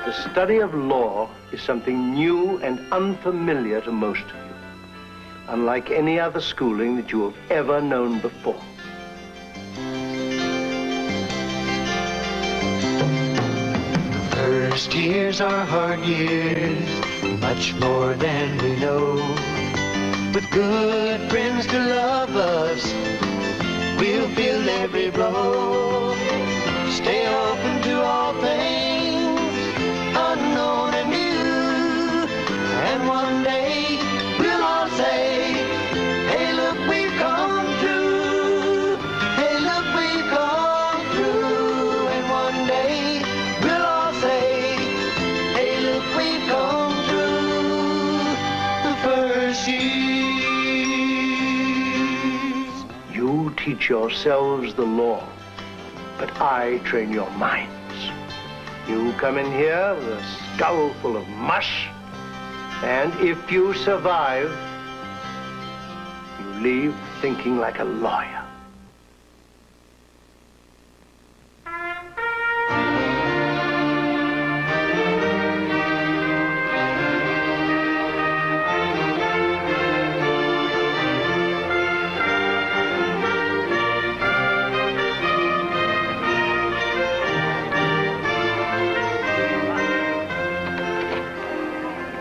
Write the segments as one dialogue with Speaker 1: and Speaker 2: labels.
Speaker 1: The study of law is something new and unfamiliar to most of you, unlike any other schooling that you have ever known before.
Speaker 2: First years are hard years, much more than we know. With good friends to love us, we'll feel every blow. Stay open to all things, unknown and new. And one day, we'll all say, hey, look, we've come through. Hey, look, we've come through. And one day, we'll all say, hey, look, we've come through the first years.
Speaker 1: You teach yourselves the law, but I train your minds. You come in here with a skull full of mush, and if you survive, you leave thinking like a lawyer.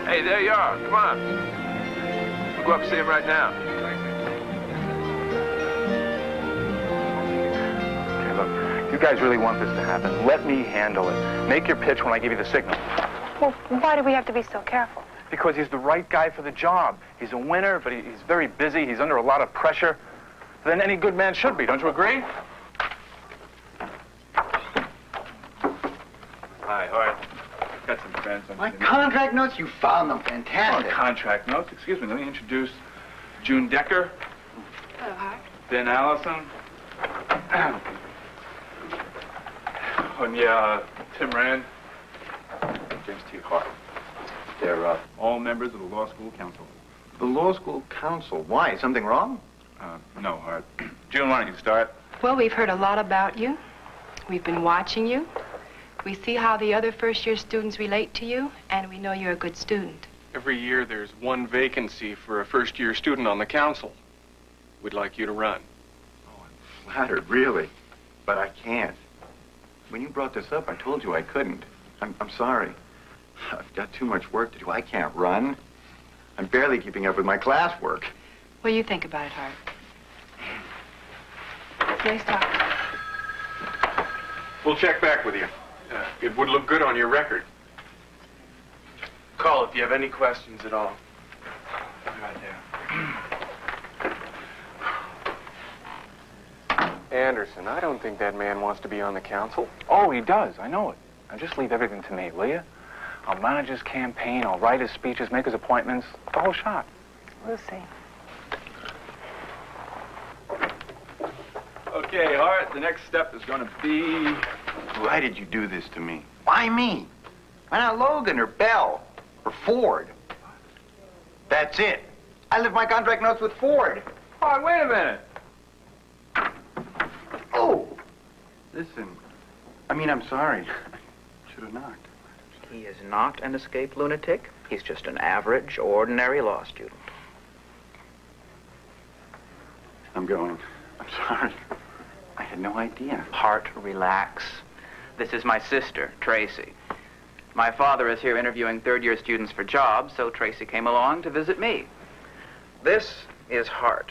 Speaker 3: Hey, there you are. Come on. We'll go up and see him right now.
Speaker 4: Okay, look, you guys really want this to happen. Let me handle it. Make your pitch when I give you the signal.
Speaker 5: Well, why do we have to be so careful?
Speaker 4: Because he's the right guy for the job. He's a winner, but he's very busy. He's under a lot of pressure than any good man should be. Don't you agree?
Speaker 3: Hi, Hart. Got some friends.
Speaker 6: My contract notes? You found them. Fantastic.
Speaker 3: Oh, contract notes. Excuse me. Let me introduce June Decker.
Speaker 5: Hello, Hart.
Speaker 3: Ben Allison. And yeah, Tim Rand. James T. Hart. They're all members of the Law School Council.
Speaker 6: The Law School Council? Why? Something wrong?
Speaker 3: No, Hart. June, why don't you start?
Speaker 5: Well, we've heard a lot about you. We've been watching you. We see how the other first-year students relate to you, and we know you're a good student.
Speaker 7: Every year there's one vacancy for a first-year student on the council. We'd like you to run.
Speaker 6: Oh, I'm flattered, really. But I can't. When you brought this up, I told you I couldn't. I'm sorry. I've got too much work to do. I can't run. I'm barely keeping up with my classwork.
Speaker 5: Well, you think about it, Hart. Nice talking.
Speaker 7: We'll check back with you. It would look good on your record. Call if you have any questions at all. Right there. Anderson, I don't think that man wants to be on the council.
Speaker 4: Oh, he does. I know it. Now, just leave everything to me, will you? I'll manage his campaign. I'll write his speeches, make his appointments. The whole shot.
Speaker 5: We'll see.
Speaker 3: Okay, Hart, the next step is going to be...
Speaker 6: Why did you do this to me? Why me? Why not Logan or Bell or Ford? That's it. I left my contract notes with Ford.
Speaker 3: Hart, wait a minute.
Speaker 6: Oh! Listen, I'm sorry. Should have knocked.
Speaker 8: He is not an escaped lunatic. He's just an average, ordinary law student.
Speaker 6: I'm going. I'm sorry. I had no idea.
Speaker 8: Hart, relax. This is my sister, Tracy. My father is here interviewing third-year students for jobs, so Tracy came along to visit me. This is Hart,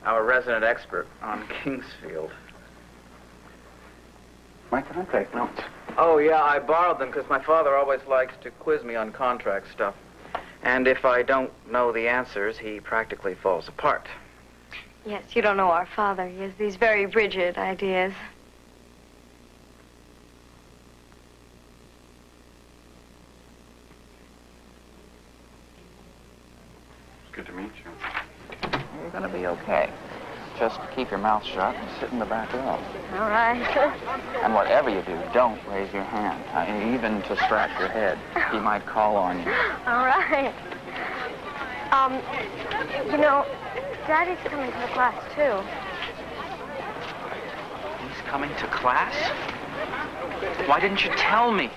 Speaker 8: our resident expert on Kingsfield.
Speaker 6: My contract notes.
Speaker 8: Oh, yeah, I borrowed them because my father always likes to quiz me on contract stuff. And if I don't know the answers, he practically falls apart.
Speaker 9: Yes, you don't know our father. He has these very rigid ideas.
Speaker 6: It's good to meet you.
Speaker 8: You're going to be okay. Just keep your mouth shut and sit in the back row.
Speaker 9: All right.
Speaker 8: And whatever you do, don't raise your hand, even to scratch your head. He might call on you.
Speaker 9: All right. You know, Daddy's coming to the class, too.
Speaker 8: He's coming to class? Why didn't you tell me?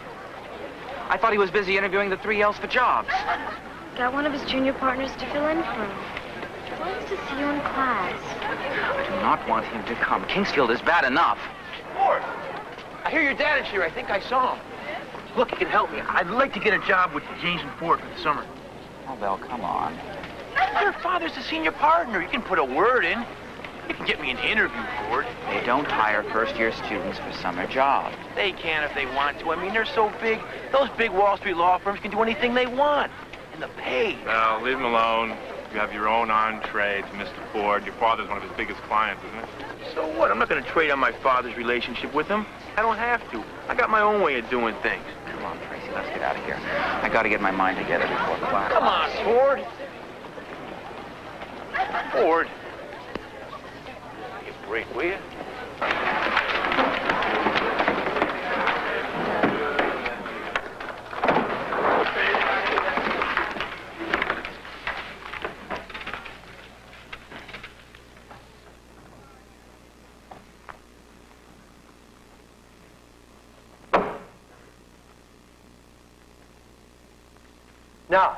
Speaker 8: I thought he was busy interviewing the 3Ls for jobs.
Speaker 9: Got one of his junior partners to fill in for him. He wants to see you in class.
Speaker 8: I do not want him to come. Kingsfield is bad enough.
Speaker 10: Ford, I hear your dad is here. I think I saw him. Look, you can help me. I'd like to get a job with James and Ford for the summer.
Speaker 8: Oh, Belle, come on.
Speaker 10: Your father's the senior partner. You can put a word in. You can get me an interview, Ford.
Speaker 8: They don't hire first-year students for summer jobs.
Speaker 10: They can if they want to. I mean, they're so big. Those big Wall Street law firms can do anything they want. And the pay.
Speaker 3: Well, leave him alone. You have your own entree to Mr. Ford. Your father's one of his biggest clients, isn't it?
Speaker 10: So what? I'm not going to trade on my father's relationship with him. I don't have to. I got my own way of doing ththings.
Speaker 8: Come on, Tracy, let's get out of here. I got to get my mind together before class.
Speaker 10: Come on, Ford. Ford. Give a break, will you?
Speaker 1: Now,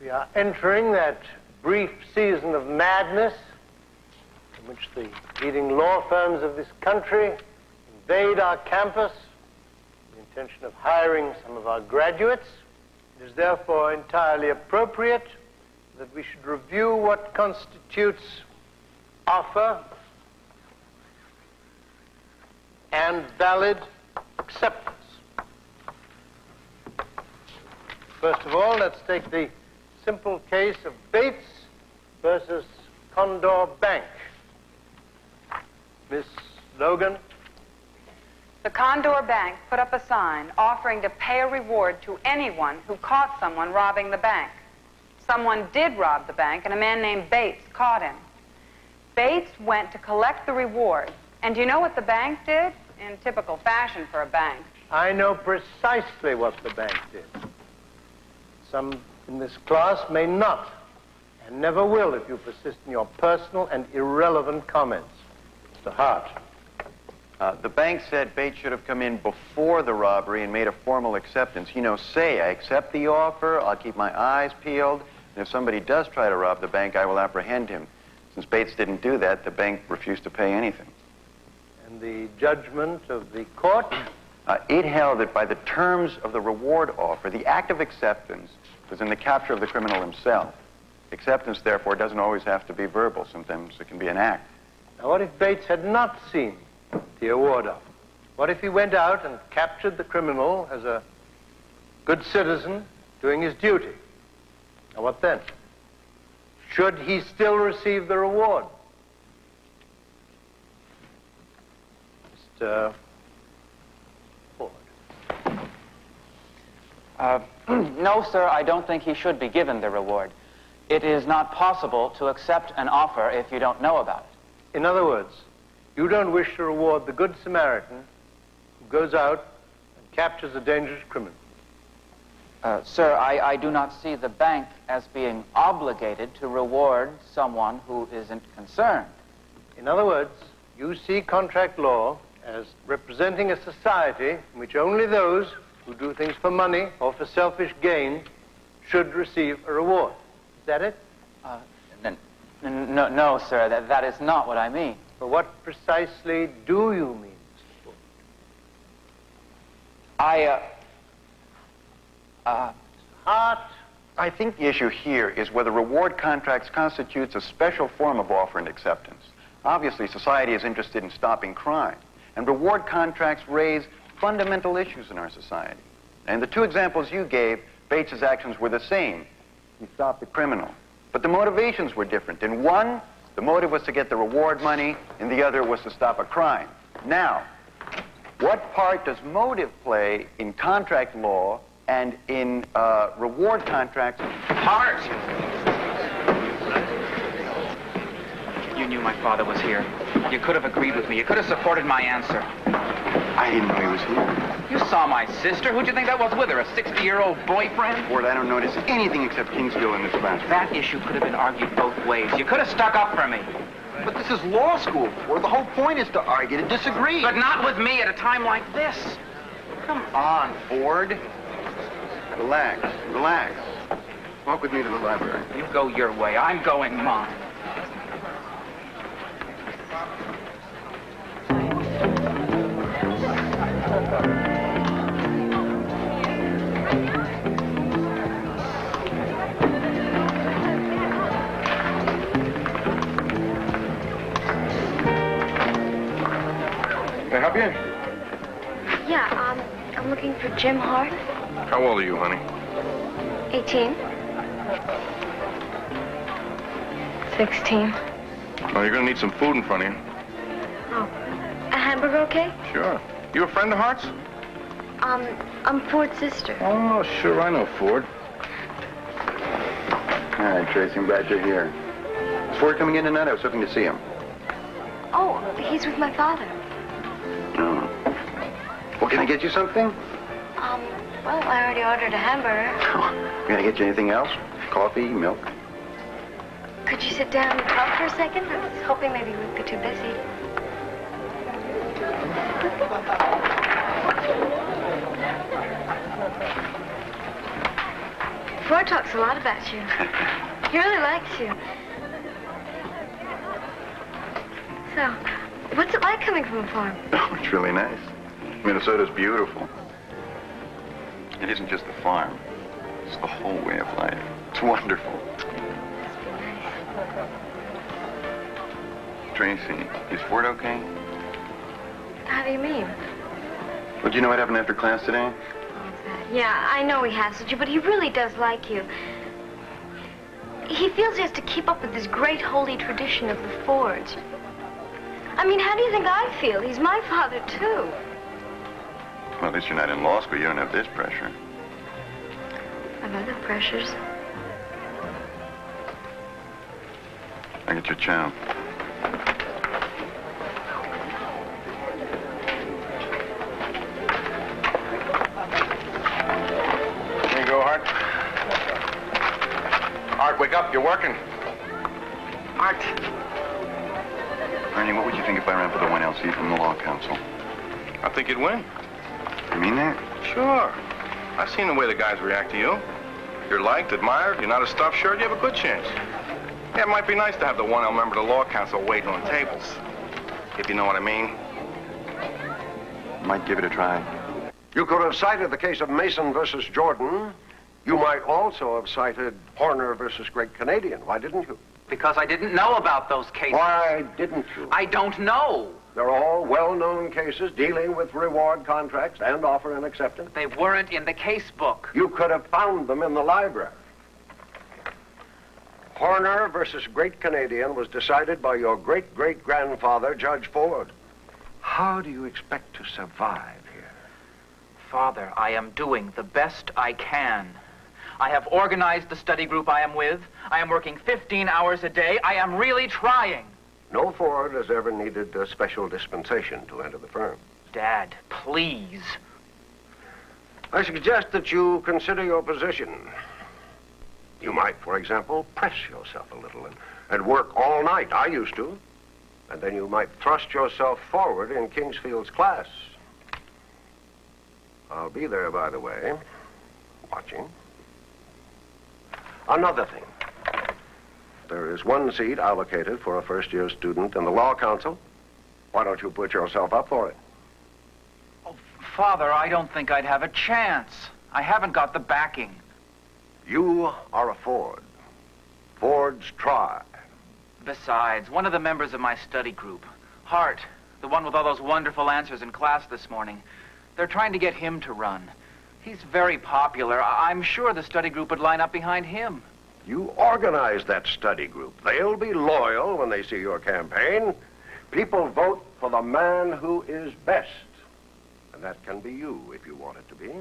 Speaker 1: we are entering that brief season of madness in which the leading law firms of this country invade our campus with the intention of hiring some of our graduates. It is therefore entirely appropriate that we should review what constitutes offer and valid acceptance. First of all, let's take the simple case of Bates versus Condor Bank. Miss Logan?
Speaker 11: The Condor Bank put up a sign offering to pay a reward to anyone who caught someone robbing the bank. Someone did rob the bank, and a man named Bates caught him. Bates went to collect the reward, and do you know what the bank did? In typical fashion for a bank.
Speaker 1: I know precisely what the bank did. Some in this class may not, and never will if you persist in your personal and irrelevant comments. Mr. Hart.
Speaker 6: The bank said Bates should have come in before the robbery and made a formal acceptance. Say, I accept the offer, I'll keep my eyes peeled, and if somebody does try to rob the bank, I will apprehend him. Since Bates didn't do that, the bank refused to pay anything.
Speaker 1: And the judgment of the court?
Speaker 6: It held that by the terms of the reward offer, the act of acceptance was in the capture of the criminal himself. Acceptance, therefore, doesn't always have to be verbal. Sometimes it can be an act.
Speaker 1: Now, what if Bates had not seen the award offer? What if he went out and captured the criminal as a good citizen doing his duty? Now, what then? Should he still receive the reward? Mr.
Speaker 8: No, sir, I don't think he should be given the reward. It is not possible to accept an offer if you don't know about it.
Speaker 1: In other words, you don't wish to reward the good Samaritan who goes out and captures a dangerous criminal.
Speaker 8: Sir, I do not see the bank as being obligated to reward someone who isn't concerned.
Speaker 1: In other words, you see contract law as representing a society in which only those who do things for money or for selfish gain should receive a reward. Is that it?
Speaker 8: No, sir, that is not what I mean.
Speaker 1: But what precisely do you mean, Mr. Ford?
Speaker 6: Hart? I think the issue here is whether reward contracts constitutes a special form of offer and acceptance. Obviously, society is interested in stopping crime, and reward contracts raise fundamental issues in our society. And the two examples you gave, Bates's actions were the same. He stopped the criminal. But the motivations were different. In one, the motive was to get the reward money, and the other was to stop a crime. Now, what part does motive play in contract law and in reward contracts?
Speaker 8: Hart! You knew my father was here. You could have agreed with me. You could have supported my answer.
Speaker 6: I didn't know he was here.
Speaker 8: You saw my sister. Who'd you think that was with her? A 60-year-old boyfriend?
Speaker 6: Ford, I don't notice anything except Kingsfield in this class.
Speaker 8: That issue could have been argued both ways. You could have stuck up for me.
Speaker 10: But this is law school, Ford. The whole point is to argue, to disagree.
Speaker 8: But not with me at a time like this. Come on, Ford.
Speaker 6: Relax, relax. Walk with me to the library.
Speaker 8: You go your way. I'm going mine.
Speaker 7: Can I help you?
Speaker 9: Yeah, I'm looking for Jim Hart.
Speaker 7: How old are you, honey?
Speaker 9: 18. 16.
Speaker 7: Well, you're gonna need some food in front of you.
Speaker 9: Oh, a hamburger, okay?
Speaker 7: Sure. You a friend of Hart's?
Speaker 9: I'm Ford's sister.
Speaker 7: Oh, sure, I know Ford.
Speaker 6: All right, Tracy, I'm glad you're here. Is Ford coming in tonight? I was hoping to see him.
Speaker 9: Oh, he's with my father.
Speaker 6: Oh. Well, can I get you something?
Speaker 9: Well, I already ordered a hamburger.
Speaker 6: Oh, can I get you anything else? Coffee, milk?
Speaker 9: Could you sit down and talk for a second? I was hoping maybe we'd be too busy. Ford talks a lot about you. He really likes you. So, what's it like coming from a farm?
Speaker 6: Oh, it's really nice. Minnesota's beautiful. It isn't just the farm. It's the whole way of life. It's wonderful. Tracy, is Ford okay?
Speaker 9: How do you mean?
Speaker 6: Well, do you know what happened after class today?
Speaker 9: Yeah, I know he hassled you, but he really does like you. He feels he has to keep up with this great holy tradition of the Fords. I mean, how do you think I feel? He's my father, too.
Speaker 6: Well, at least you're not in law school. You don't have this pressure.
Speaker 9: I've other pressures.
Speaker 6: I get your chow.
Speaker 7: There you go, Hart. Hart, wake up. You're working. Hart.
Speaker 6: Ernie, what would you think if I ran for the 1LC from the Law Council?
Speaker 7: I think you'd win.
Speaker 6: You mean that?
Speaker 7: Sure. I've seen the way the guys react to you. You're liked, admired, you're not a stuffed shirt, you have a good chance. Yeah, it might be nice to have the 1L member of the Law Council waiting on tables. If you know what I mean.
Speaker 6: Might give it a try.
Speaker 12: You could have cited the case of Mason versus Jordan. You might also have cited Horner versus Great Canadian. Why didn't you?
Speaker 8: Because I didn't know about those cases.
Speaker 12: Why didn't you?
Speaker 8: I don't know.
Speaker 12: They're all well-known cases dealing with reward contracts and offer and acceptance.
Speaker 8: They weren't in the case book.
Speaker 12: You could have found them in the library. Horner versus Great Canadian was decided by your great-great-grandfather, Judge Ford. How do you expect to survive here?
Speaker 8: Father, I am doing the best I can. I have organized the study group I am with. I am working 15 hours a day. I am really trying.
Speaker 12: No Ford has ever needed a special dispensation to enter the firm.
Speaker 8: Dad, please.
Speaker 12: I suggest that you consider your position. You might, for example, press yourself a little and work all night. I used to. And then you might thrust yourself forward in Kingsfield's class. I'll be there, by the way, watching. Another thing. There is one seat allocated for a first-year student in the Law Council. Why don't you put yourself up for it?
Speaker 8: Oh, Father, I don't think I'd have a chance. I haven't got the backing.
Speaker 12: You are a Ford. Fords try.
Speaker 8: Besides, one of the members of my study group, Hart, the one with all those wonderful answers in class this morning, they're trying to get him to run. He's very popular. I'm sure the study group would line up behind him.
Speaker 12: You organize that study group. They'll be loyal when they see your campaign. People vote for the man who is best. And that can be you if you want it to be.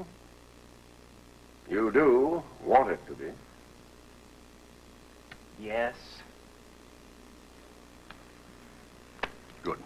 Speaker 12: You do want it to be.
Speaker 8: Yes.
Speaker 12: Good.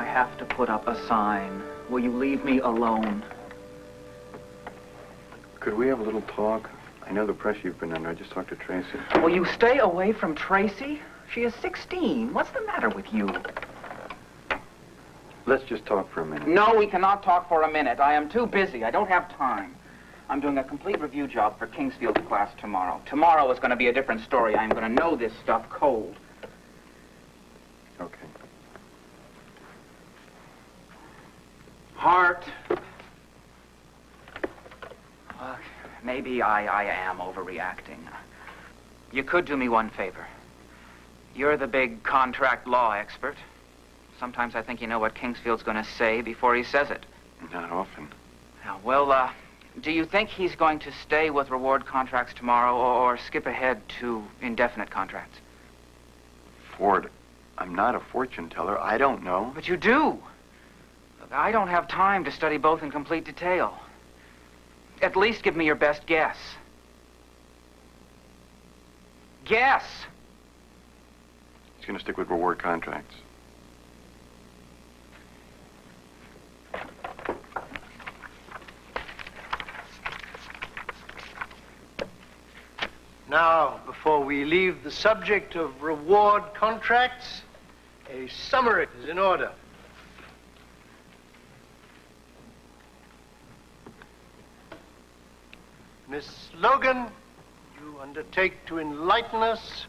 Speaker 8: I have to put up a sign. Will you leave me alone?
Speaker 6: Could we have a little talk? I know the pressure you've been under. I just talked to Tracy.
Speaker 8: Will you stay away from Tracy? She is 16. What's the matter with you?
Speaker 6: Let's just talk for a minute.
Speaker 8: No, we cannot talk for a minute. I am too busy. I don't have time. I'm doing a complete review job for Kingsfield's class tomorrow. Tomorrow is going to be a different story. I'm going to know this stuff cold.
Speaker 6: Okay.
Speaker 8: Hart. Maybe I am overreacting. You could do me one favor. You're the big contract law expert. Sometimes I think you know what Kingsfield's going to say before he says it.
Speaker 6: Not often.
Speaker 8: Well, do you think he's going to stay with reward contracts tomorrow or skip ahead to indefinite contracts?
Speaker 6: Ford, I'm not a fortune teller. I don't know.
Speaker 8: But you do. Look, I don't have time to study both in complete detail. At least give me your best guess. Guess!
Speaker 6: He's going to stick with reward contracts.
Speaker 1: Now, before we leave the subject of reward contracts, a summary is in order. Miss Logan, you undertake to enlighten us.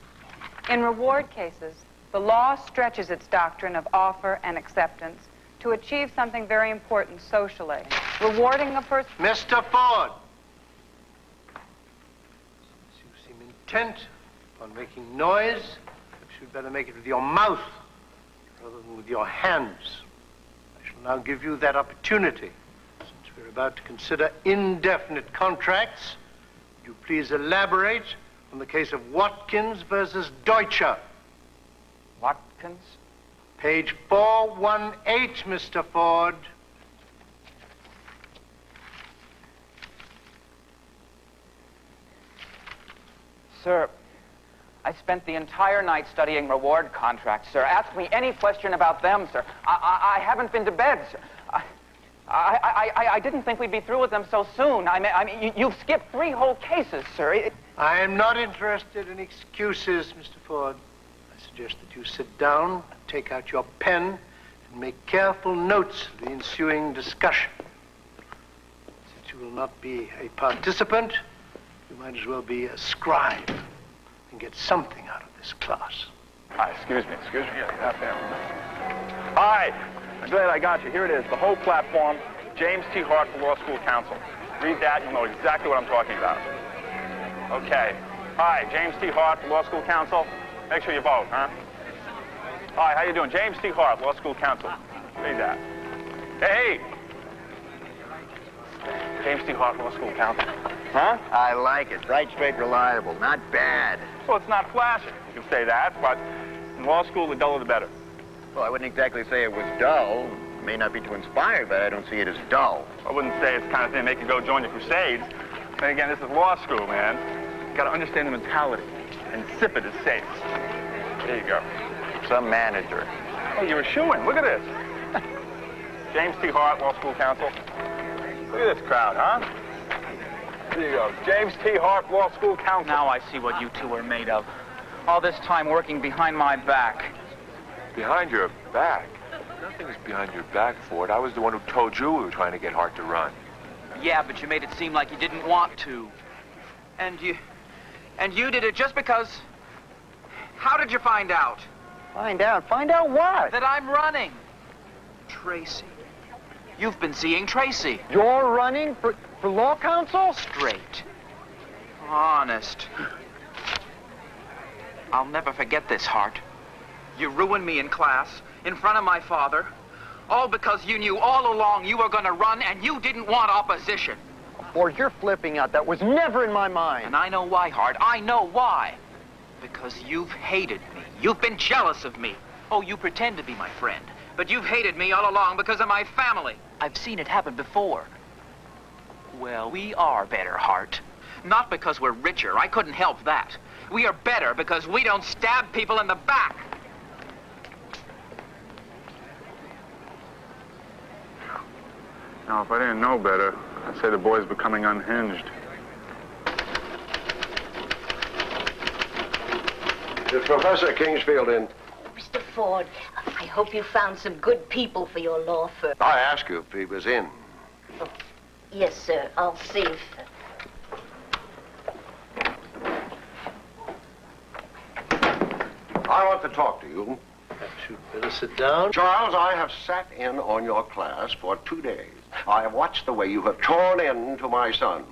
Speaker 11: In reward cases, the law stretches its doctrine of offer and acceptance to achieve something very important socially. Rewarding a person...
Speaker 1: Mr. Ford, since you seem intent on making noise, perhaps you'd better make it with your mouth rather than with your hands. I shall now give you that opportunity. Since we're about to consider indefinite contracts, would you please elaborate on the case of Watkins versus Deutscher?
Speaker 8: Watkins?
Speaker 1: Page 418, Mr. Ford.
Speaker 8: Sir, I spent the entire night studying reward contracts, sir. Ask me any question about them, sir. I haven't been to bed, sir. I didn't think we'd be through with them so soon. I mean, you've skipped 3 whole cases, sir.
Speaker 1: I am not interested in excuses, Mr. Ford. I suggest that you sit down, take out your pen, and make careful notes of the ensuing discussion. Since you will not be a participant, you might as well be a scribe and get something out of this class.
Speaker 3: Hi, excuse me. Hi, I'm glad I got you. Here it is, the whole platform, James T. Hart for Law School Counsel. Read that, you'll know exactly what I'm talking about. Okay. Hi, James T. Hart for Law School Counsel. Make sure you vote, huh? Hi, how you doing? James T. Hart, Law School Counsel. Read that. Hey! James T. Hart, Law School Counsel. Huh?
Speaker 6: I like it. Right, straight, reliable. Not bad.
Speaker 3: Well, it's not flashy. You can say that, but in law school, the duller the better.
Speaker 6: Well, I wouldn't exactly say it was dull. It may not be too inspired, but I don't see it as dull.
Speaker 3: I wouldn't say it's the kind of thing that make you go join the Crusades. Then again, this is law school, man. You gotta understand the mentality. Insipid is safe. There you go.
Speaker 6: Some manager.
Speaker 3: Oh, you're a shoo-in. Look at this. James T. Hart, Law School Counsel. Look at this crowd, huh? There you go. James T. Hart, Law School Counsel.
Speaker 8: Now I see what you two are made of. All this time working behind my back.
Speaker 13: Behind your back? Nothing's behind your back, Ford. I was the one who told you we were trying to get Hart to run.
Speaker 8: Yeah, but you made it seem like you didn't want to. And you did it just because... How did you find out?
Speaker 6: Find out? Find out what?
Speaker 8: That I'm running. Tracy. You've been seeing Tracy.
Speaker 6: You're running for law counsel?
Speaker 8: Straight. Honest. I'll never forget this, Hart. You ruined me in class, in front of my father, all because you knew all along you were going to run and you didn't want opposition.
Speaker 6: Ford, you're flipping out. That was never in my mind.
Speaker 8: And I know why, Hart. I know why. Because you've hated me. You've been jealous of me. Oh, you pretend to be my friend. But you've hated me all along because of my family. I've seen it happen before. Well, we are better, Hart. Not because we're richer. I couldn't help that. We are better because we don't stab people in the back.
Speaker 4: Now, if I didn't know better, I'd say the boy's becoming unhinged.
Speaker 12: Is Professor Kingsfield in?
Speaker 14: Mr. Ford, I hope you found some good people for your law firm.
Speaker 12: I asked you if he was in.
Speaker 14: Oh, yes, sir. I'll see if...
Speaker 12: I want to talk to you.
Speaker 1: Perhaps you'd better sit down.
Speaker 12: Charles, I have sat in on your class for 2 days. I have watched the way you have torn into my son.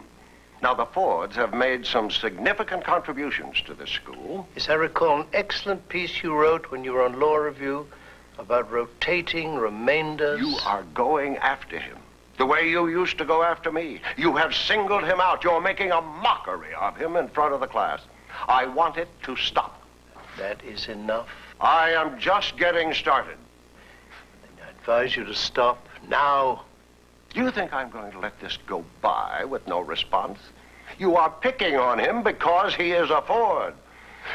Speaker 12: Now, the Fords have made some significant contributions to this school.
Speaker 1: Yes, I recall an excellent piece you wrote when you were on Law Review about rotating remainders.
Speaker 12: You are going after him the way you used to go after me. You have singled him out. You're making a mockery of him in front of the class. I want it to stop.
Speaker 1: That is enough.
Speaker 12: I am just getting started.
Speaker 1: I advise you to stop now.
Speaker 12: Do you think I'm going to let this go by with no response? You are picking on him because he is a Ford.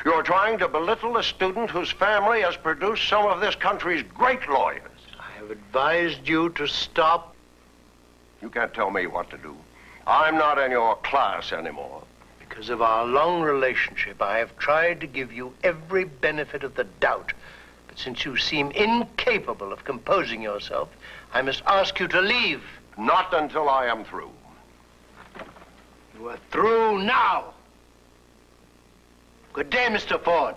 Speaker 12: You're trying to belittle a student whose family has produced some of this country's great lawyers.
Speaker 1: I have advised you to stop.
Speaker 12: You can't tell me what to do. I'm not in your class anymore.
Speaker 1: Because of our long relationship, I have tried to give you every benefit of the doubt. But since you seem incapable of composing yourself, I must ask you to leave.
Speaker 12: Not until I am through.
Speaker 1: You are through now. Good day, Mr. Ford.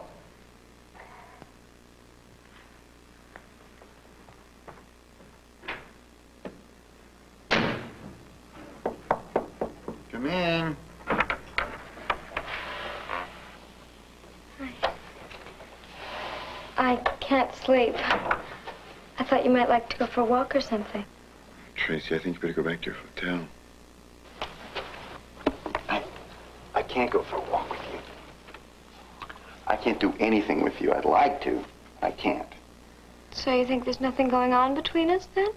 Speaker 6: Come in.
Speaker 9: I can't sleep. I thought you might like to go for a walk or something.
Speaker 6: Tracy, I think you better go back to your hotel.
Speaker 15: I can't go for a walk with you. I can't do anything with you. I'd like to. I can't.
Speaker 9: So you think there's nothing going on between us, then?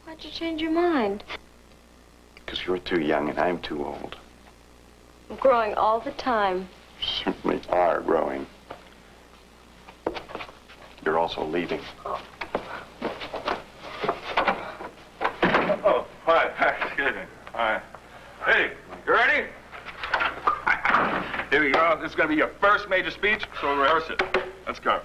Speaker 9: Why'd you change your mind?
Speaker 15: Because you're too young and I'm too old.
Speaker 9: I'm growing all the time.
Speaker 15: Certainly are growing. You're also leaving.
Speaker 4: Oh, hi. Excuse me. Hi. Hey, you ready? Here we go. This is going to be your first major speech, so we'll rehearse it. Let's go.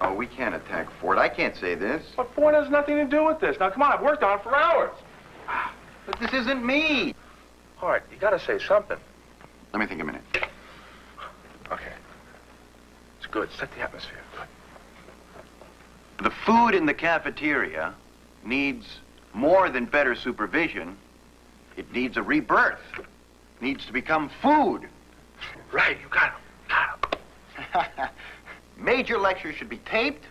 Speaker 6: Oh, we can't attack Ford. I can't say this.
Speaker 4: But Ford has nothing to do with this. Now, come on. I've worked on it for hours.
Speaker 6: But this isn't me.
Speaker 4: Hart, you got to say something.
Speaker 6: Let me think a minute.
Speaker 4: Okay. It's good. Set the atmosphere. Good.
Speaker 6: The food in the cafeteria needs more than better supervision. It needs a rebirth. It needs to become food.
Speaker 4: Right. You got him.
Speaker 6: Major lectures should be taped,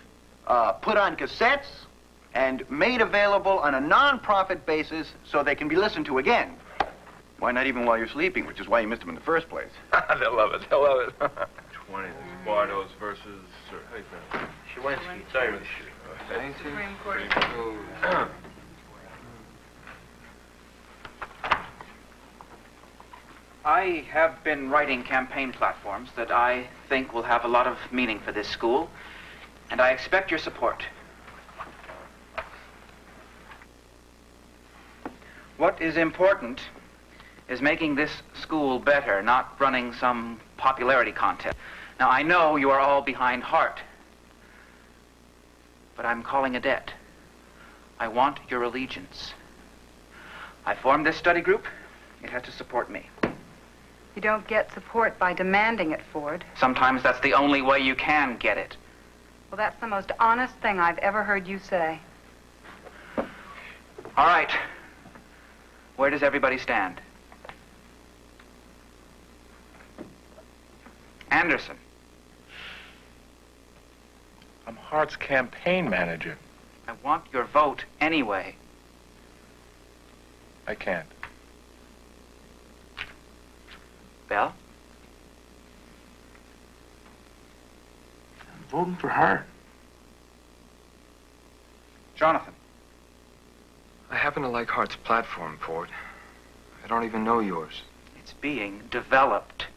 Speaker 6: put on cassettes, and made available on a non-profit basis so they can be listened to again. Why not even while you're sleeping, which is why you missed them in the first place.
Speaker 4: They'll love it. They'll love it. 20. Bardos versus...
Speaker 10: Shawensky. Sorry.
Speaker 11: Supreme Court.
Speaker 8: I have been writing campaign platforms that I think will have a lot of meaning for this school, and I expect your support. What is important is making this school better, not running some popularity contest. Now, I know you are all behind Hart, but I'm calling a debt. I want your allegiance. I formed this study group. It has to support me.
Speaker 11: You don't get support by demanding it, Ford.
Speaker 8: Sometimes that's the only way you can get it.
Speaker 11: Well, that's the most honest thing I've ever heard you say.
Speaker 8: All right. Where does everybody stand? Anderson.
Speaker 4: I'm Hart's campaign manager.
Speaker 8: I want your vote anyway.
Speaker 4: I can't.
Speaker 8: Bell?
Speaker 4: I'm voting for her.
Speaker 8: Jonathan.
Speaker 16: I happen to like Hart's platform, Ford. I don't even know yours.
Speaker 8: It's being developed.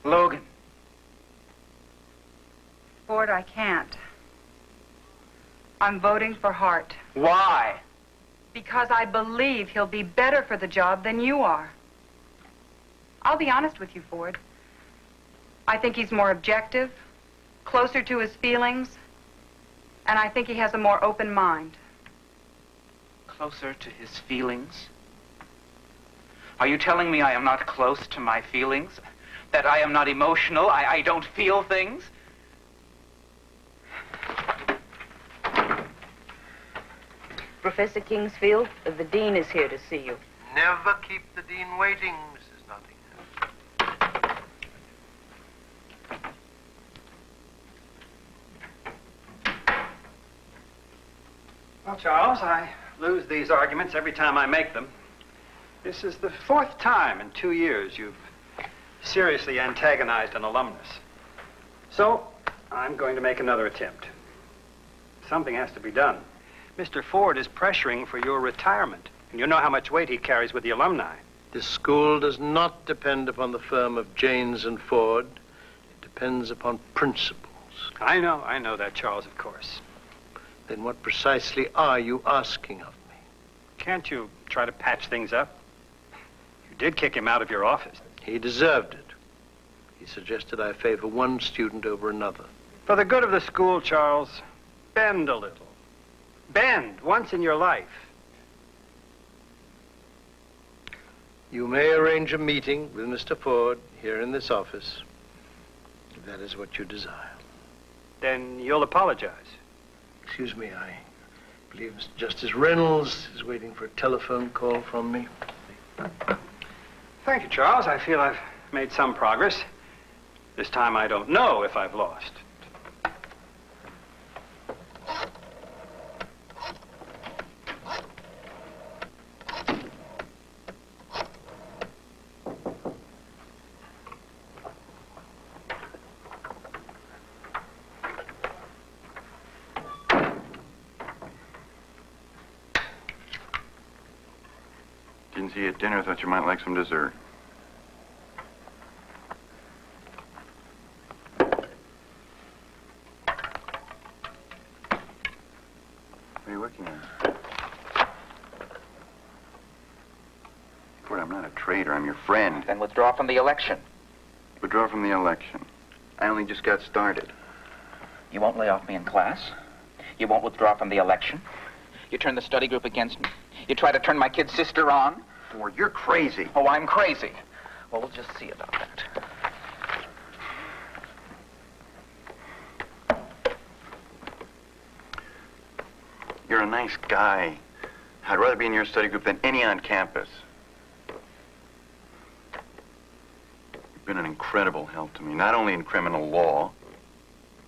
Speaker 8: Logan.
Speaker 11: Ford, I can't. I'm voting for Hart.
Speaker 8: Why?
Speaker 11: Because I believe he'll be better for the job than you are. I'll be honest with you, Ford. I think he's more objective, closer to his feelings, and I think he has a more open mind.
Speaker 8: Closer to his feelings? Are you telling me I am not close to my feelings? That I am not emotional? I don't feel things?
Speaker 14: Professor Kingsfield, the dean is here to see you.
Speaker 1: Never keep the dean waiting, Mrs. Nottingham.
Speaker 17: Well, Charles, I lose these arguments every time I make them. This is the 4th time in 2 years you've seriously antagonized an alumnus. So, I'm going to make another attempt. Something has to be done. Mr. Ford is pressuring for your retirement, and you know how much weight he carries with the alumni.
Speaker 1: This school does not depend upon the firm of Janes and Ford. It depends upon principles.
Speaker 17: I know that, Charles, of course.
Speaker 1: Then what precisely are you asking of me?
Speaker 17: Can't you try to patch things up? You did kick him out of your office.
Speaker 1: He deserved it. He suggested I favor one student over another.
Speaker 17: For the good of the school, Charles, bend a little. Bend once in your life.
Speaker 1: You may arrange a meeting with Mr. Ford here in this office, if that is what you desire.
Speaker 17: Then you'll apologize.
Speaker 1: Excuse me, I believe Mr. Justice Reynolds is waiting for a telephone call from me.
Speaker 17: Thank you, Charles. I feel I've made some progress. This time I don't know if I've lost.
Speaker 6: Didn't see you at dinner. Thought you might like some dessert. What are you looking at? Ford, I'm not a traitor. I'm your friend.
Speaker 8: Then withdraw from the election.
Speaker 6: Withdraw from the election. I only just got started.
Speaker 8: You won't lay off me in class. You won't withdraw from the election. You turn the study group against me. You try to turn my kid sister on.
Speaker 6: Ford, you're crazy.
Speaker 8: Oh, I'm crazy. Well, we'll just see about that.
Speaker 6: You're a nice guy. I'd rather be in your study group than any on campus. You've been an incredible help to me, not only in criminal law,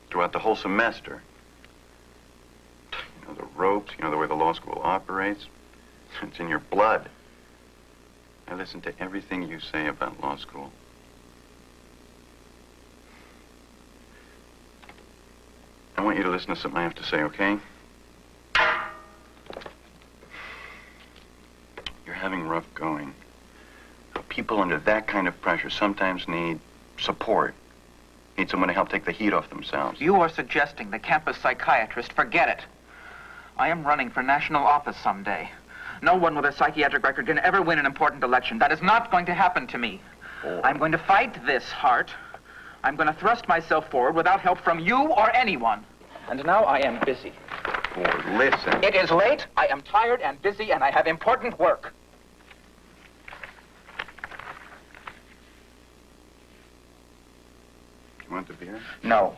Speaker 6: throughout the whole semester. You know the ropes, you know the way the law school operates. It's in your blood. I listen to everything you say about law school. I want you to listen to something I have to say, okay? You're having rough going. People under that kind of pressure sometimes need support. Need someone to help take the heat off themselves.
Speaker 8: You are suggesting the campus psychiatrist forget it. I am running for national office someday. No one with a psychiatric record can ever win an important election. That is not going to happen to me.
Speaker 6: Oh.
Speaker 8: I'm going to fight this, Hart. I'm going to thrust myself forward without help from you or anyone. And now I am busy.
Speaker 6: Ford, listen.
Speaker 8: It is late, I am tired and busy, and I have important work.
Speaker 6: You want the beer?
Speaker 8: No.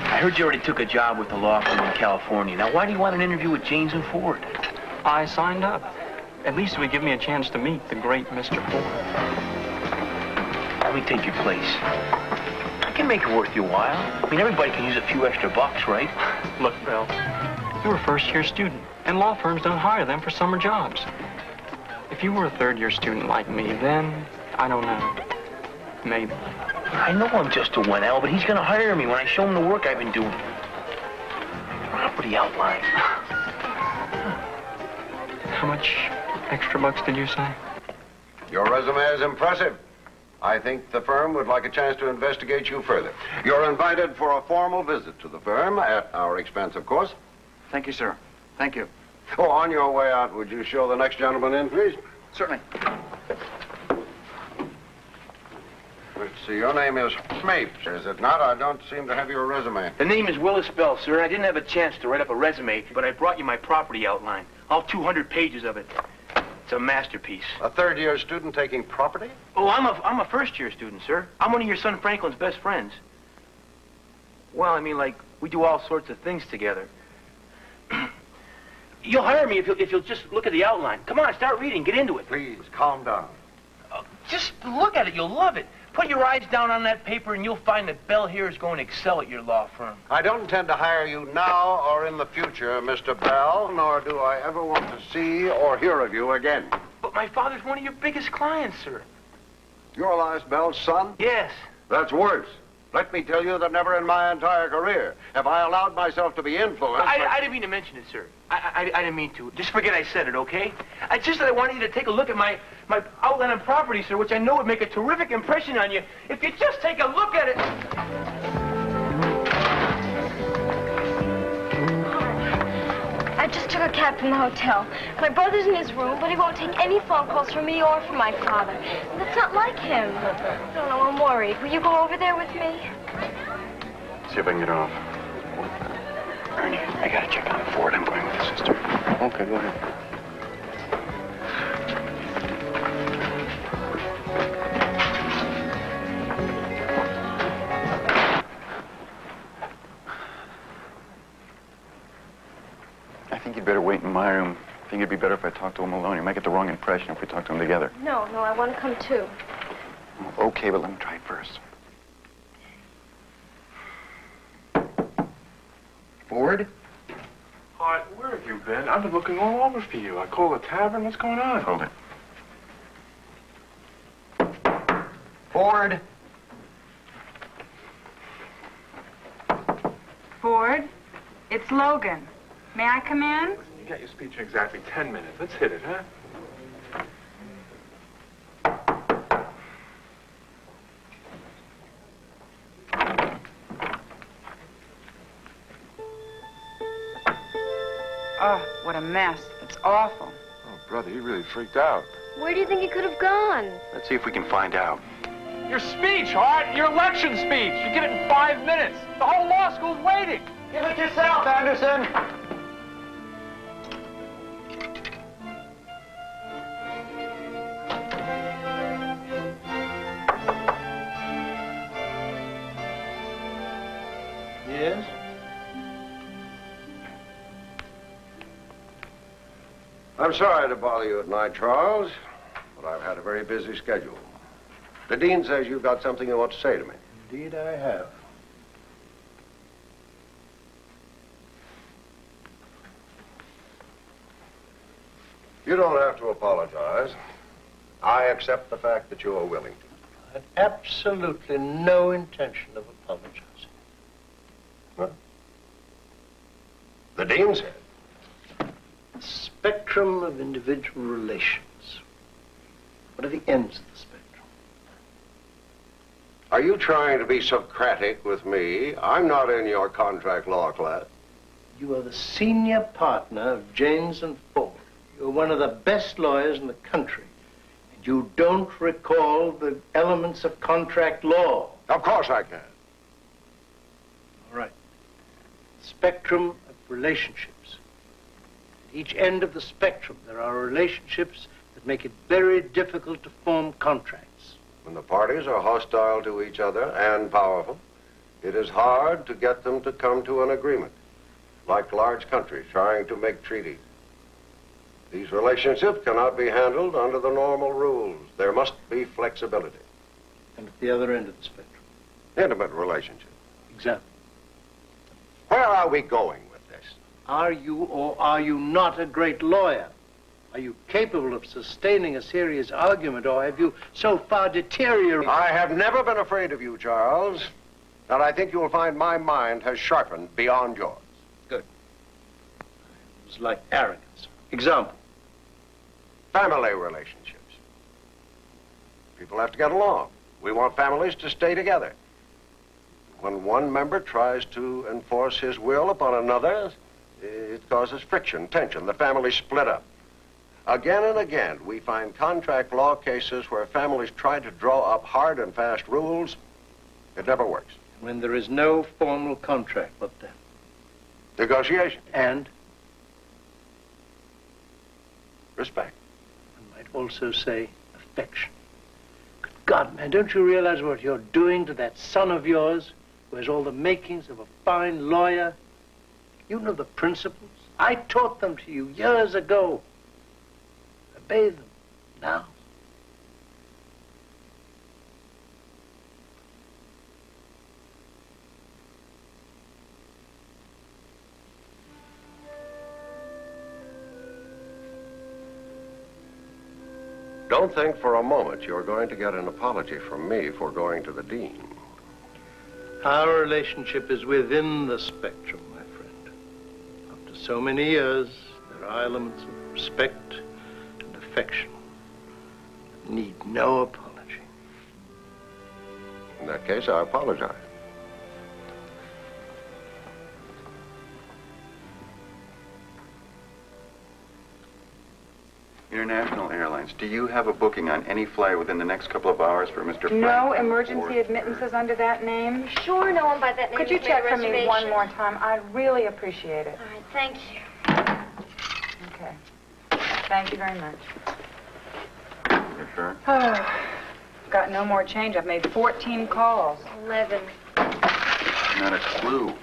Speaker 10: I heard you already took a job with the law firm in California. Now, why do you want an interview with Janes and Ford?
Speaker 18: I signed up. At least it would give me a chance to meet the great Mr. Ford.
Speaker 10: Let me take your place. I can make it worth your while. I mean, everybody can use a few extra bucks, right?
Speaker 18: Look, Bill, you're a first-year student, and law firms don't hire them for summer jobs. If you were a third-year student like me, then, I don't know, maybe.
Speaker 10: I know I'm just a 1L, but he's gonna hire me when I show him the work I've been doing. Property outline.
Speaker 18: How much extra bucks did you say?
Speaker 12: Your resume is impressive. I think the firm would like a chance to investigate you further. You're invited for a formal visit to the firm, at our expense, of course.
Speaker 8: Thank you, sir. Thank you.
Speaker 12: Oh, on your way out, would you show the next gentleman in, please?
Speaker 8: Certainly.
Speaker 12: Let's see, your name is Mapes, is it not? I don't seem to have your resume.
Speaker 10: The name is Willis Bell, sir. I didn't have a chance to write up a resume, but I brought you my property outline. All 200 pages of it. It's a masterpiece.
Speaker 12: A third-year student taking property?
Speaker 10: Oh, I'm a first-year student, sir. I'm one of your son Franklin's best friends. Well, I mean, like, we do all sorts of things together. You'll hire me if you'll just look at the outline. Come on, start reading. Get into it.
Speaker 12: Please, calm down.
Speaker 10: Just look at it. You'll love it. Put your eyes down on that paper, and you'll find that Bell here is going to excel at your law firm.
Speaker 12: I don't intend to hire you now or in the future, Mr. Bell, nor do I ever want to see or hear of you again.
Speaker 10: But my father's one of your biggest clients, sir.
Speaker 12: You're Elias Bell's son?
Speaker 10: Yes.
Speaker 12: That's worse. Let me tell you that never in my entire career have I allowed myself to be influenced.
Speaker 10: I didn't mean to mention it, sir. I didn't mean to. Just forget I said it, okay? I wanted you to take a look at my outline and property, sir, which I know would make a terrific impression on you. If you just take a look at it.
Speaker 9: I just took a cab from the hotel. My brother's in his room, but he won't take any phone calls from me or from my father. That's not like him. I don't know, I'm worried. Will you go over there with me?
Speaker 6: See if I can get off. Ernie, I gotta check on Ford. I'm going with his sister.
Speaker 12: Okay, go ahead.
Speaker 6: I think you'd better wait in my room. I think it'd be better if I talked to him alone. You might get the wrong impression if we talk to him together.
Speaker 9: No, I want to come too.
Speaker 6: Okay, but let me try it first. Ford?
Speaker 13: Hart, where have you been? I've been looking all over for you. I called the tavern. What's going on?
Speaker 6: Hold it. Ford?
Speaker 11: Ford, it's Logan. May I come in?
Speaker 13: You got your speech in exactly 10 minutes. Let's hit it, huh?
Speaker 11: Oh, what a mess. It's awful.
Speaker 13: Oh, brother, he really freaked out.
Speaker 9: Where do you think he could have gone?
Speaker 6: Let's see if we can find out.
Speaker 4: Your speech, Hart, your election speech. You get it in 5 minutes. The whole law school's waiting.
Speaker 17: Give it yourself, Anderson.
Speaker 1: Yes?
Speaker 12: I'm sorry to bother you at night, Charles, but I've had a very busy schedule. The dean says you've got something you want to say to me.
Speaker 1: Indeed I have.
Speaker 12: You don't have to apologize. I accept the fact that you are willing to.
Speaker 1: I had absolutely no intention of apologizing.
Speaker 12: Huh? The dean said.
Speaker 1: Spectrum of individual relations. What are the ends of the spectrum?
Speaker 12: Are you trying to be Socratic with me? I'm not in your contract law class.
Speaker 1: You are the senior partner of Janes and Ford. You're one of the best lawyers in the country. And you don't recall the elements of contract law.
Speaker 12: Of course I can.
Speaker 1: All right. Spectrum of relationships. At each end of the spectrum, there are relationships that make it very difficult to form contracts.
Speaker 12: When the parties are hostile to each other and powerful, it is hard to get them to come to an agreement, like large countries trying to make treaties. These relationships cannot be handled under the normal rules. There must be flexibility.
Speaker 1: And at the other end of the spectrum?
Speaker 12: Intimate relationships.
Speaker 1: Exactly.
Speaker 12: Where are we going with this?
Speaker 1: Are you or are you not a great lawyer? Are you capable of sustaining a serious argument, or have you so far deteriorated?
Speaker 12: I have never been afraid of you, Charles. And I think you'll find my mind has sharpened beyond yours.
Speaker 1: Good. It's like arrogance. Example.
Speaker 12: Family relationships. People have to get along. We want families to stay together. When one member tries to enforce his will upon another, it causes friction, tension. The family split up. Again and again, we find contract law cases where families try to draw up hard and fast rules. It never works.
Speaker 1: When there is no formal contract, what then?
Speaker 12: Negotiation.
Speaker 1: And?
Speaker 12: Respect.
Speaker 1: One might also say affection. Good God, man, don't you realize what you're doing to that son of yours, who has all the makings of a fine lawyer? You know the principles. I taught them to you years ago. Obey them now.
Speaker 12: Don't think for a moment you're going to get an apology from me for going to the dean.
Speaker 1: Our relationship is within the spectrum, my friend. After so many years, there are elements of respect and affection that need no apology.
Speaker 12: In that case, I apologize.
Speaker 15: International Airlines, do you have a booking on any flight within the next couple of hours for Mr. Frank?
Speaker 11: No emergency admittances under that name?
Speaker 9: Sure, no one by that name.
Speaker 11: Could you
Speaker 9: has made a
Speaker 11: check for me
Speaker 9: reservation?
Speaker 11: one more time? I'd really appreciate it.
Speaker 9: All right, thank you.
Speaker 11: Okay. Thank you very much.
Speaker 15: You sure?
Speaker 11: Got no more change. I've made 14 calls.
Speaker 9: 11.
Speaker 15: Not a clue.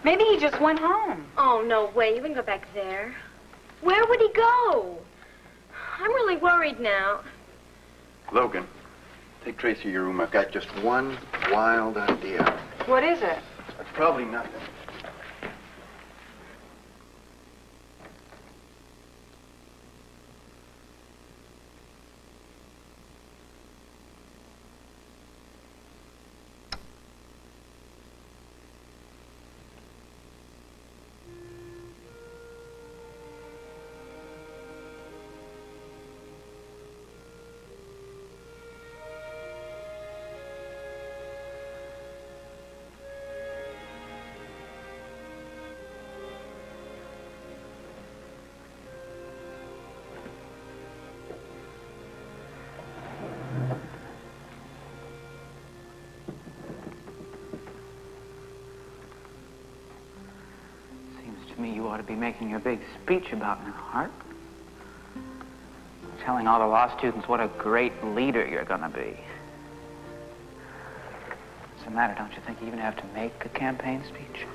Speaker 11: Maybe he just went home.
Speaker 9: Oh, no way. You wouldn't go back there. Where would he go? I'm really worried now.
Speaker 15: Logan, take Tracy to your room. I've got just one wild idea.
Speaker 11: What is it?
Speaker 15: It's probably nothing.
Speaker 8: To me, you ought to be making a big speech about me, Hart. Telling all the law students what a great leader you're going to be. What's the matter? Don't you think you even have to make a campaign speech?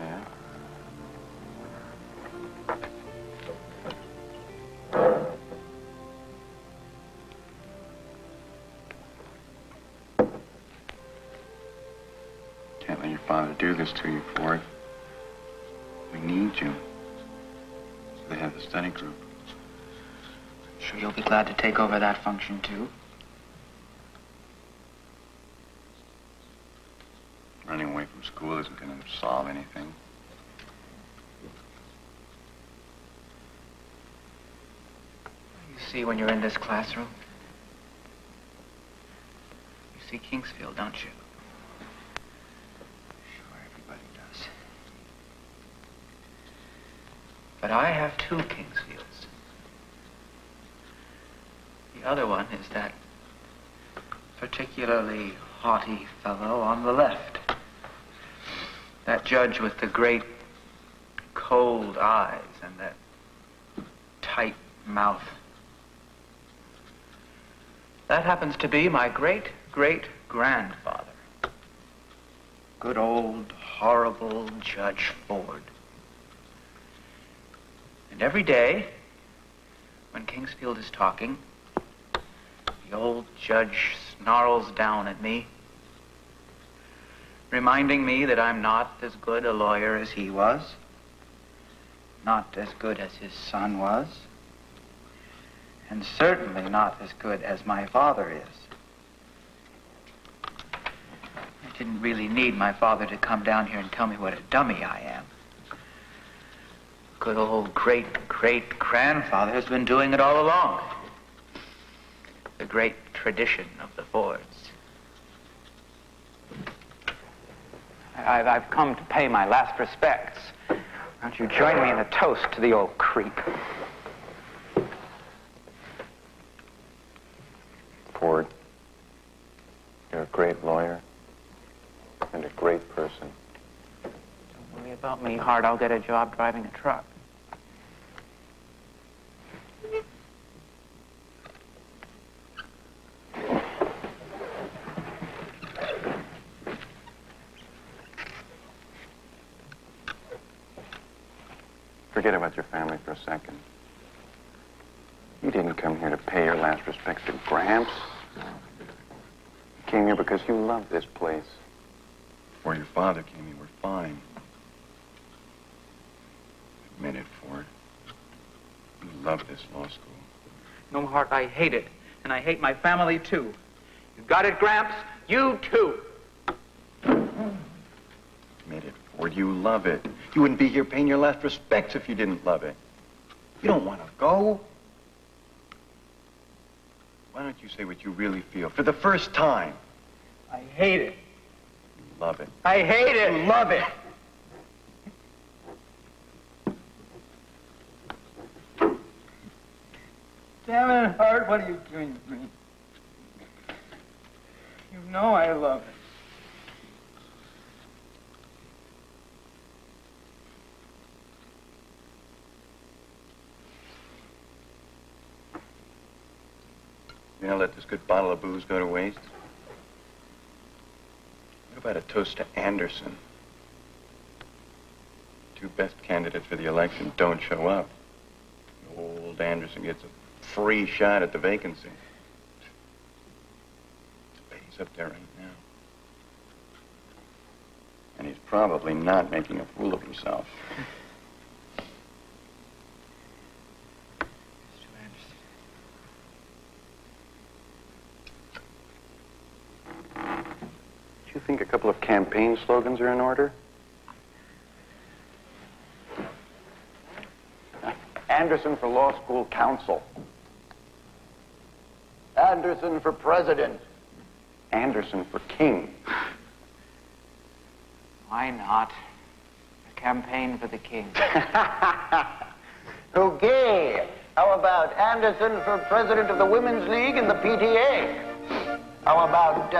Speaker 15: Yeah? Can't let your father do this to you, Ford. We need you. So they have the study group.
Speaker 8: Sure you'll be glad to take over that function, too?
Speaker 15: Running away from school isn't going to solve anything.
Speaker 8: You see when you're in this classroom? You see Kingsfield, don't you? But I have two Kingsfields. The other one is that particularly haughty fellow on the left. That judge with the great cold eyes and that tight mouth. That happens to be my great-great-grandfather. Good old, horrible Judge Ford. And every day, when Kingsfield is talking, the old judge snarls down at me, reminding me that I'm not as good a lawyer as he was, not as good as his son was, and certainly not as good as my father is. I didn't really need my father to come down here and tell me what a dummy I am. Good old great-great-grandfather has been doing it all along. The great tradition of the Fords. I've come to pay my last respects. Won't you join me in a toast to the old creep?
Speaker 6: Ford, you're a great lawyer and a great person.
Speaker 8: Don't worry about me, Hart. I'll get a job driving a truck.
Speaker 6: Forget about your family for a second. You didn't come here to pay your last respects to Gramps. You came here because you love this place. Before your father came, you were fine. Admit it, Ford. You love this law school.
Speaker 8: No, Hart, I hate it. And I hate my family, too. You got it, Gramps? You, too.
Speaker 6: Admit it, Ford. You love it. You wouldn't be here paying your last respects if you didn't love it. You don't want to go. Why don't you say what you really feel for the first time?
Speaker 8: I hate it.
Speaker 6: You love it.
Speaker 8: I hate it.
Speaker 6: You love it.
Speaker 8: Damn it, Hart, what are you doing to me? You know I love it.
Speaker 6: You know, let this good bottle of booze go to waste. What about a toast to Anderson? Two best candidates for the election don't show up. Old Anderson gets a free shot at the vacancy. But he's up there right now. And he's probably not making a fool of himself. Do you think a couple of campaign slogans are in order? Anderson for law school counsel. Anderson for president. Anderson for king.
Speaker 8: Why not? A campaign for the king.
Speaker 15: Okay. How about Anderson for president of the Women's League and the PTA? How about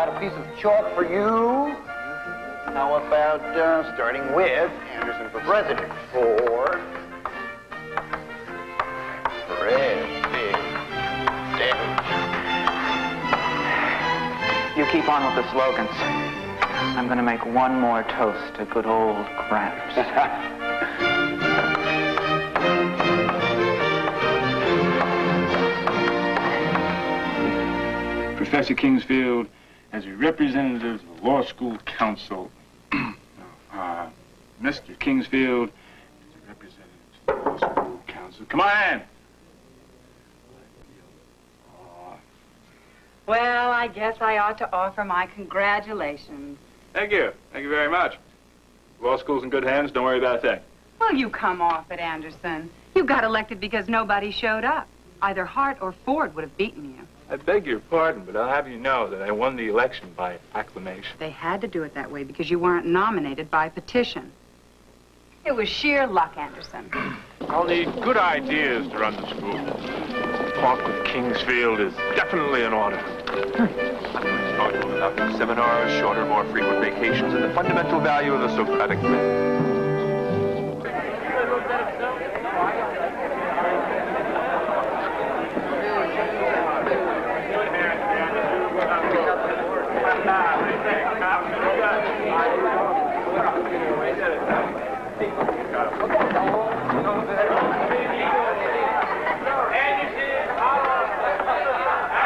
Speaker 15: a piece of chalk for you? How about, starting with Anderson for president? For president.
Speaker 8: You keep on with the slogans. I'm going to make one more toast to good old Gramps.
Speaker 19: Professor Kingsfield, as a representative of the Law School Council, Mr. Kingsfield, as a representative of the Law School Council. Come on!
Speaker 11: Well, I guess I ought to offer my congratulations.
Speaker 19: Thank you. Thank you very much. Law school's in good hands. Don't worry about a thing.
Speaker 11: Well, you come off it, Anderson. You got elected because nobody showed up. Either Hart or Ford would have beaten you.
Speaker 13: I beg your pardon, but I'll have you know that I won the election by acclamation.
Speaker 11: They had to do it that way because you weren't nominated by petition. It was sheer luck, Anderson.
Speaker 13: I'll need good ideas to run the school. Talk with Kingsfield is definitely in order. I'm going to talk to him about new seminars, shorter, more frequent vacations, and the fundamental value of the Socratic method.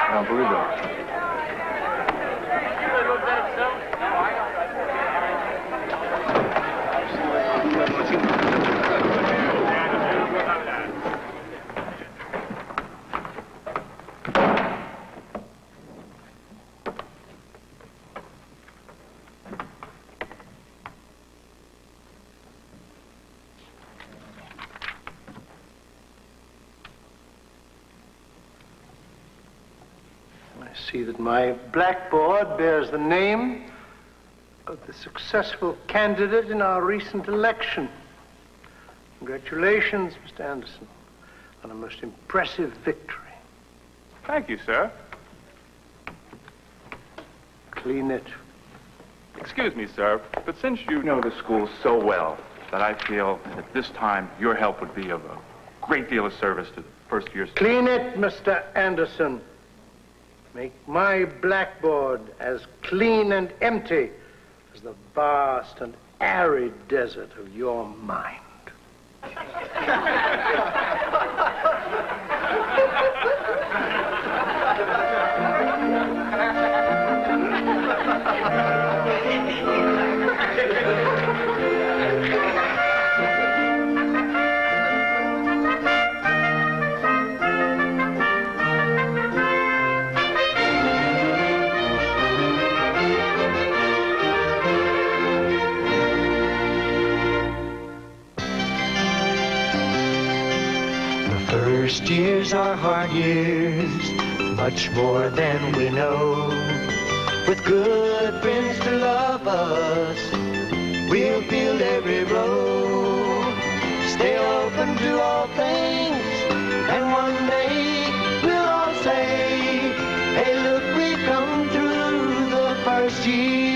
Speaker 6: I don't believe that.
Speaker 1: see that my blackboard bears the name of the successful candidate in our recent election. Congratulations, Mr. Anderson, on a most impressive victory.
Speaker 4: Thank you, sir.
Speaker 1: Clean it.
Speaker 4: Excuse me, sir, but since you know the school so well, that I feel at this time your help would be of a great deal of service to the first-year students.
Speaker 1: Clean it, Mr. Anderson. Make my blackboard as clean and empty as the vast and arid desert of your mind.
Speaker 2: First years are hard years, much more than we know. With good friends to love us, we'll fill every road. Stay open to all things, and one day we'll all say, hey, look, we've come through the first year.